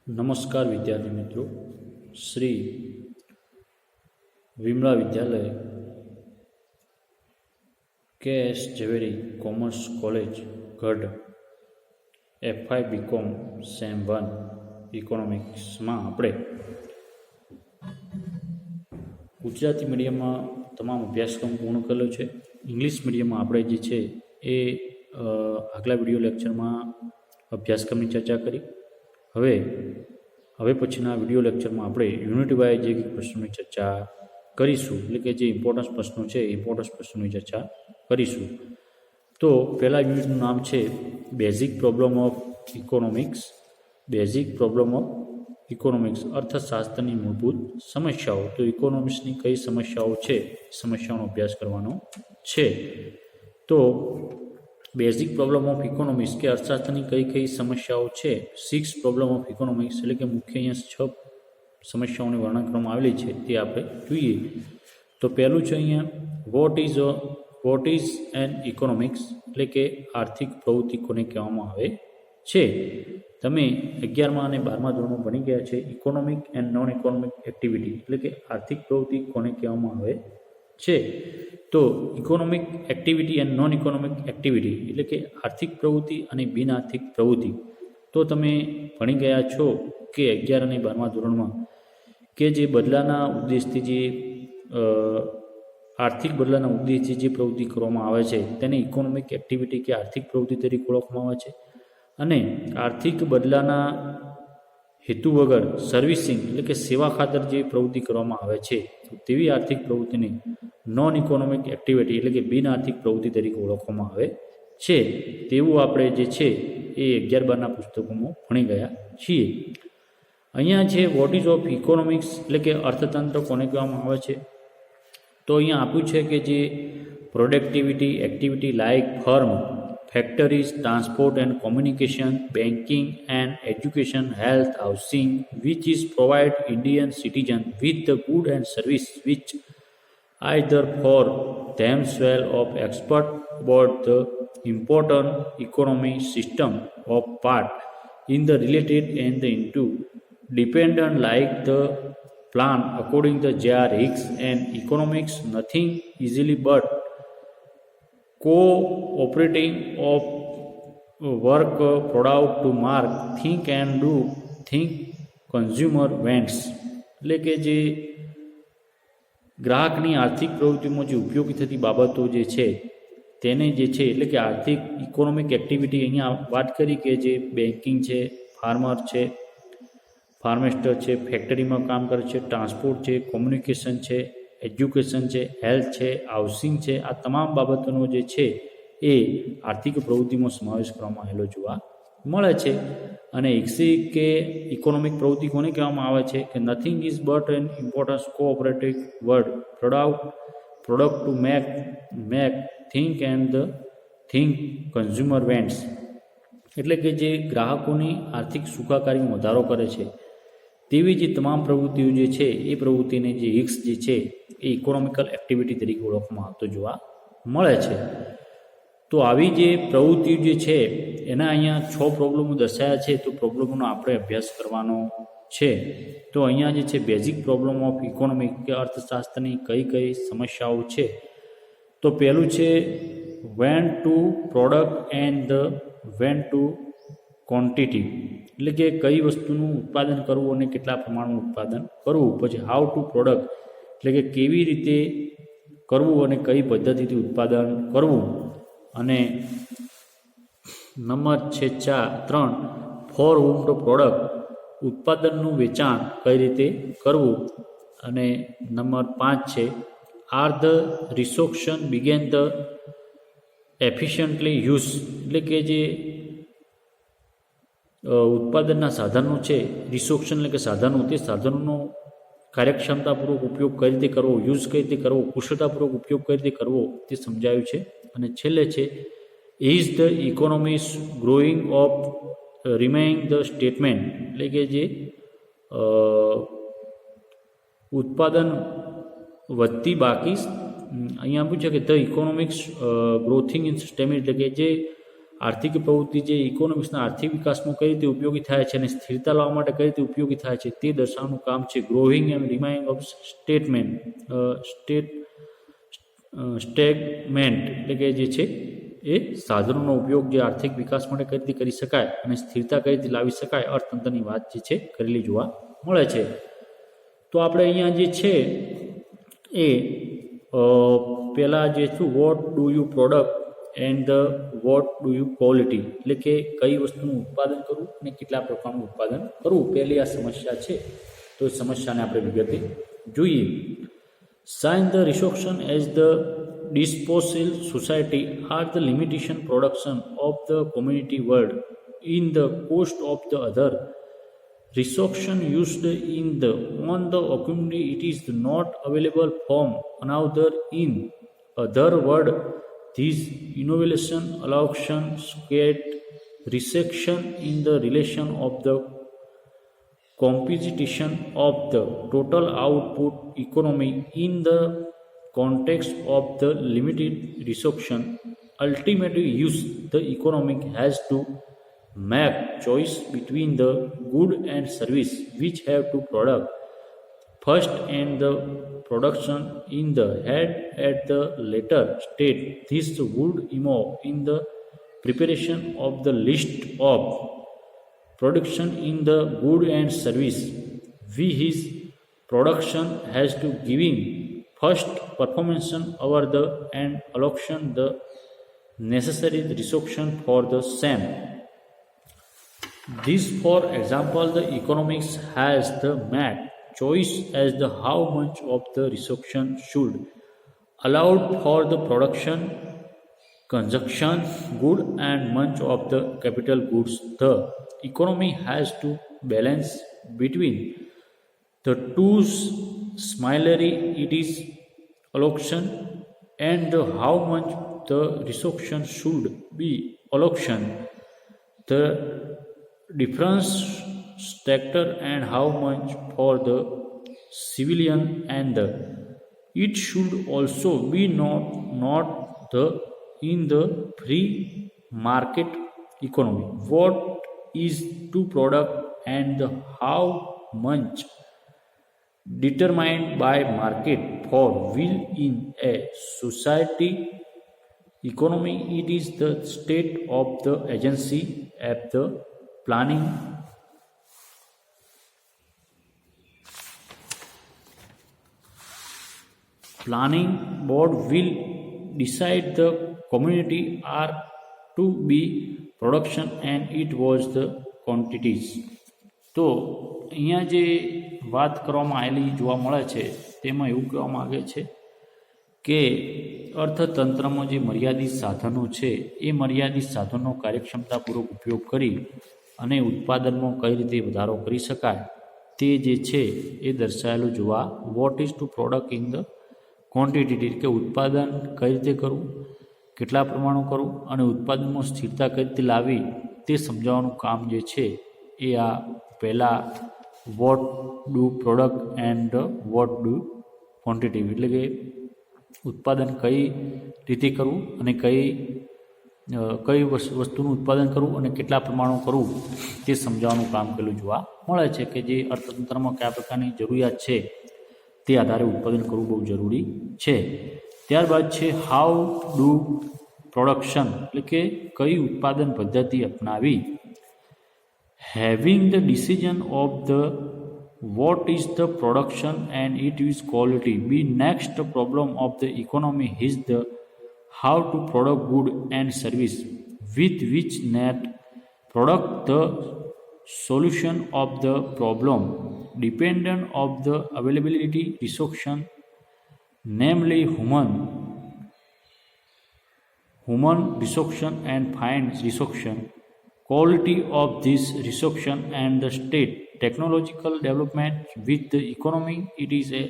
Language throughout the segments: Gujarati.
नमस्कार विद्यार्थी मित्रों, श्री विमला विद्यालय के.एस. झवेरी कॉमर्स कॉलेज गढ़ F5 BCom સેમ 1 ઇકોનોમિક્સમાં આપણે ગુજરાતી મીડિયમમાં તમામ અભ્યાસક્રમ પૂર્ણ કરેલો છે. ઇંગ્લિશ મીડિયમમાં આપણે જે છે એ આગલા વિડીયો લેક્ચરમાં અભ્યાસક્રમની ચર્ચા કરી. હવે પછીના વિડીયો લેક્ચરમાં આપણે યુનિટ વાઇઝ જે પ્રશ્નોની ચર્ચા કરીશું, એટલે કે જે ઇમ્પોર્ટન્સ પ્રશ્નો છે એ ઇમ્પોર્ટન્સ પ્રશ્નોની ચર્ચા કરીશું. તો પહેલા યુનિટનું નામ છે basic problem of economics. Basic problem of economics અર્થશાસ્ત્રની મૂળભૂત સમસ્યાઓ. તો ઇકોનોમિક્સની કઈ સમસ્યાઓ છે, સમસ્યાઓનો અભ્યાસ કરવાનો છે. તો બેઝિક પ્રોબ્લેમ ઓફ ઇકોનોમિક્સ કે અર્થશાસ્ત્રની કઈ કઈ સમસ્યાઓ છે, 6 પ્રોબ્લેમ ઓફ ઇકોનોમિક્સ, એટલે કે મુખ્ય અહીંયા 6 સમસ્યાઓની વર્ણન કરવામાં આવેલી છે તે આપણે જોઈએ. તો પહેલું છે અહીંયા વોટ ઇઝ એન ઇકોનોમિક્સ, એટલે કે આર્થિક પ્રવૃત્તિ કોને કહેવામાં આવે છે. તમે 11મા અને 12મા ધોરણમાં ભણી ગયા છે economic and non economic activity, એટલે કે આર્થિક પ્રવૃત્તિ કોને કહેવામાં આવે છે. તો economic activity and non economic activity, એટલે કે આર્થિક પ્રવૃત્તિ અને બિન આર્થિક પ્રવૃત્તિ. તો તમે ભણી ગયા છો કે 11 અને 12મા ધોરણમાં કે જે બદલાના ઉદ્દેશથી જે આર્થિક બદલાના ઉદ્દેશથી જે પ્રવૃત્તિ કરવામાં આવે છે તેને ઇકોનોમિક એક્ટિવિટી કે આર્થિક પ્રવૃત્તિ તરીકે ઓળખવામાં આવે છે. અને આર્થિક બદલાના હેતુ વગર સર્વિસિંગ, એટલે કે સેવા ખાતર જે પ્રવૃત્તિ કરવામાં આવે છે તેવી આર્થિક પ્રવૃત્તિને નોન ઇકોનોમિક એક્ટિવિટી, એટલે કે બિન આર્થિક પ્રવૃત્તિ તરીકે ઓળખવામાં આવે છે. તેવું આપણે જે છે એ 11-12ના પુસ્તકોમાં ભણી ગયા છીએ. અહીંયા છે વોટ ઇઝ ઓફ ઇકોનોમિક્સ, એટલે કે અર્થતંત્ર કોને કહેવામાં આવે છે. તો અહીંયા આપ્યું છે કે જે productivity activity like firm, factories, transport and communication, banking and education, health, housing, which is provide Indian citizen with the good and service which either for themselves of expert about the important economy system of part in the related and the into dependent like the plan according to J.R. Hicks and economics nothing easily but cooperating of work product to mark think and do think consumer wants, એટલે કે જે ગ્રાહકની આર્થિક પ્રવૃત્તિમાં જે ઉપયોગી થતી બાબતો જે છે તેને જે છે, એટલે કે આર્થિક ઇકોનોમિક એક્ટિવિટી અહીંયા વાત કરી કે જે બેન્કિંગ છે, ફાર્મર છે, ફાર્મેસ્ટર છે, ફેક્ટરીમાં કામ કરે છે, ટ્રાન્સપોર્ટ છે, કોમ્યુનિકેશન છે, એજ્યુકેશન છે, હેલ્થ છે, હાઉસિંગ છે, આ તમામ બાબતોનો જે છે એ આર્થિક પ્રવૃત્તિમાં સમાવેશ કરવામાં આવેલો જોવા મળે છે. અને કે ઇકોનોમિક પ્રવૃત્તિ કોને કહેવામાં આવે છે કે nothing is but an importance cooperative word product to make think and the think consumer wants, એટલે કે જે ગ્રાહકોની આર્થિક સુખાકારીમાં વધારો કરે છે તેવી જે તમામ પ્રવૃત્તિઓ જે છે એ પ્રવૃત્તિને જે હિક્સ જે છે એ ઇકોનોમિકલ એક્ટિવિટી તરીકે ઓળખવામાં આવતો જોવા મળે છે. તો આવી જે પ્રવૃત્તિઓ જે છે એના અહીંયા 6 પ્રોબ્લેમો દર્શાવ્યા છે. તો પ્રોબ્લેમોનો આપણે અભ્યાસ કરવાનો છે. તો અહીંયા જે છે બેઝિક પ્રોબ્લેમ ઓફ ઇકોનોમિક કે અર્થશાસ્ત્રની કઈ કઈ સમસ્યાઓ છે. તો પહેલું છે when to product and the when to quantity, એટલે કે કઈ વસ્તુનું ઉત્પાદન કરવું અને કેટલા પ્રમાણમાં ઉત્પાદન કરવું. પછી હાઉ ટુ પ્રોડક્ટ, એટલે કે કેવી રીતે કરવું અને કઈ પદ્ધતિથી ઉત્પાદન કરવું. અને નંબર છે 3 ફોર હોમ ટુ પ્રોડક્ટ, ઉત્પાદનનું વેચાણ કઈ રીતે કરવું. અને નંબર 5 છે આર ધ રિસોર્સન બિગેન ધ એફિશિયન્ટલી યુઝ, એટલે કે જે ઉત્પાદનના સાધનો છે, રિસોર્સન એટલે કે સાધનો, તે સાધનોનો કાર્યક્ષમતાપૂર્વક ઉપયોગ કઈ રીતે કરવો, યુઝ કઈ રીતે કરવો, કુશળતાપૂર્વક ઉપયોગ કઈ રીતે કરવો તે સમજાયું છે. અને છેલ્લે છે is the economies growing of remaining the statement, એટલે કે જે ઉત્પાદન વધતી બાકી, અહીંયા પૂછે કે the economics growing in statement, એટલે કે જે આર્થિક પ્રવૃત્તિ જે ઇકોનોમિક્સના આર્થિક વિકાસમાં કઈ રીતે ઉપયોગી થાય છે અને સ્થિરતા લાવવા માટે કઈ રીતે ઉપયોગી થાય છે તે દર્શાવવાનું કામ છે ગ્રોવિંગ એન્ડ રિમાઇનિંગ ઓફ સ્ટેગમેન્ટ એટલે કે જે છે એ સાધનોનો ઉપયોગ જે આર્થિક વિકાસ માટે કઈ રીતે કરી શકાય અને સ્થિરતા કઈ રીતે લાવી શકાય અર્થતંત્રની વાત જે છે કરેલી જોવા મળે છે. તો આપણે અહીંયા જે છે એ પહેલાં જે શું what do you product and what do you quality એટલે કે કઈ વસ્તુનું ઉત્પાદન કરવું અને કેટલા પ્રકારનું ઉત્પાદન કરવું પહેલી આ સમસ્યા છે. તો એ સમસ્યાને આપણે વિગતે જોઈએ. Science the restriction as the disposal society are the limitation production of the community world in the cost of the other restriction used in the on the community it is not available from another in other world. This innovation allocations get restriction in the relation of the competition of the total output economy in the context of the limited restriction. Ultimately use the economic has to make choice between the good and service which have to product first and the production in the head at the later state. This would involve in the preparation of the list of production in the good and service we his production has to giving first performance over the and allocation the necessary restriction for the same. This for example the economics has the made choice as the how much of the restriction should allowed for the production consumption good and much of the capital goods. The economy has to balance between the two similarly it is allocation and the how much the restriction should be allocation. The difference sector and how much for the civilian and the it should also be not the in the free market economy. What is to product and the how much determined by market for will in a society economy. It is the state of the agency of the planning board will decide the community are to be production and it was the quantities. તો અહીંયા જે વાત કરવામાં આવેલી જોવા મળે છે તેમાં એવું કહેવા માગે છે કે અર્થતંત્રમાં જે મર્યાદિત સાધનો છે એ મર્યાદિત સાધનનો કાર્યક્ષમતાપૂર્વક ઉપયોગ કરી અને ઉત્પાદનમાં કઈ રીતે વધારો કરી શકાય તે જે છે એ દર્શાવેલું જોવા what is to product in the quantity કે ઉત્પાદન કઈ રીતે કરવું કેટલા પ્રમાણમાં કરવું અને ઉત્પાદનમાં સ્થિરતા કઈ રીતે લાવવી તે સમજાવવાનું કામ જે છે એ આ પહેલાં what do product and what do quantity એટલે કે ઉત્પાદન કઈ રીતે કરવું અને કઈ વસ્તુનું ઉત્પાદન કરવું અને કેટલા પ્રમાણમાં કરવું તે સમજાવવાનું કામ કરેલું જોવા મળે છે કે જે અર્થતંત્રમાં કયા પ્રકારની જરૂરિયાત છે તે આધારે ઉત્પાદન કરવું બહુ જરૂરી છે. ત્યારબાદ છે હાઉ ડુ પ્રોડક્શન એટલે કે કઈ ઉત્પાદન પદ્ધતિ અપનાવી. Having the decision of the what is the production and it is quality be next problem of the economy is the how to product good and service with which net product the solution of the problem dependent of the availability restriction namely human restriction and fine restriction quality of this restriction and the state technological development with the economy. It is a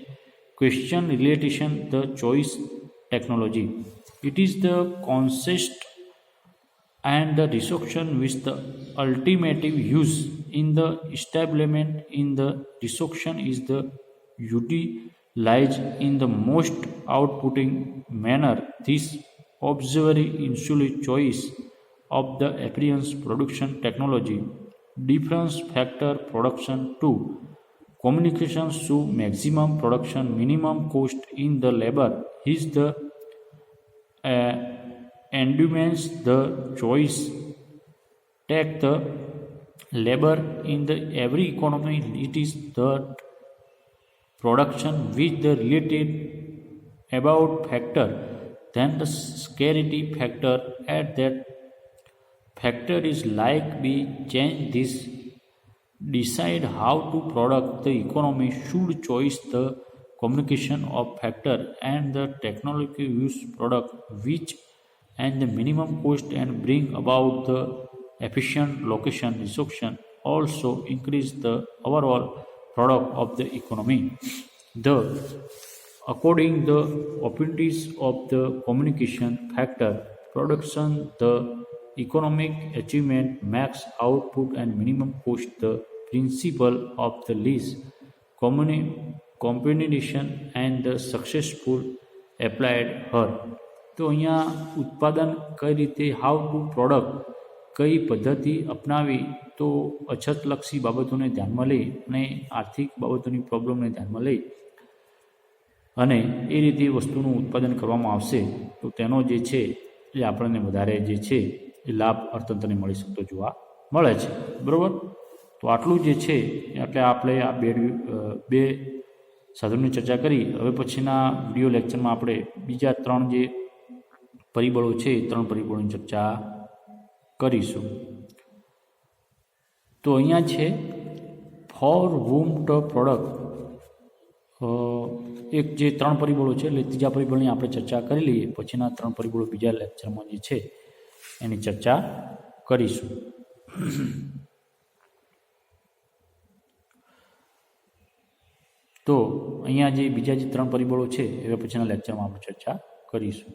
question relation the choice technology. It is the concept and the restriction which the ultimative use in the establishment in the restriction is the utilized in the most outputting manner. This observatory insulate choice of the appearance production technology, difference factor production to communications to maximum production minimum cost in the labor is the endurance the choice take the labor in the every economy. It is the production with the related about factor then the scarcity factor at that factor is like be change this decide how to product the economy should choose the communication of factor and the technology use product which and the minimum cost and bring about the efficient location reduction also increase the overall product of the economy. The according the opportunities of the communication factor production the economic achievement max output and minimum cost the principle of the least combination and the successful applied her. તો અહીંયા ઉત્પાદન કઈ રીતે હાઉ ટુ પ્રોડક્ટ કઈ પદ્ધતિ અપનાવી તો અછતલક્ષી બાબતોને ધ્યાનમાં લઈ અને આર્થિક બાબતોની પ્રોબ્લેમને ધ્યાનમાં લઈ અને એ રીતે વસ્તુનું ઉત્પાદન કરવામાં આવશે તો તેનો જે છે એ આપણને વધારે જે છે એ લાભ અર્થતંત્રને મળી શકતો જોવા મળે છે. બરાબર, તો આટલું જે છે એટલે આપણે આ બે સાધનોની ચર્ચા કરી. હવે પછીના વિડીયો લેક્ચરમાં આપણે બીજા 3 જે પરિબળો છે એ 3 પરિબળોની ચર્ચા કરીશું. તો અહીંયા છે ફોર વુમ ધ પ્રોડક્ટ એક જે 3 પરિબળો છે એટલે ત્રીજા પરિબળની આપણે ચર્ચા કરી લઈએ, પછીના 3 પરિબળો બીજા લેક્ચરમાં જે છે એની ચર્ચા કરીશું. તો અહીંયા જે બીજા જે 3 પરિબળો છે એ પછીના લેક્ચરમાં આપણે ચર્ચા કરીશું.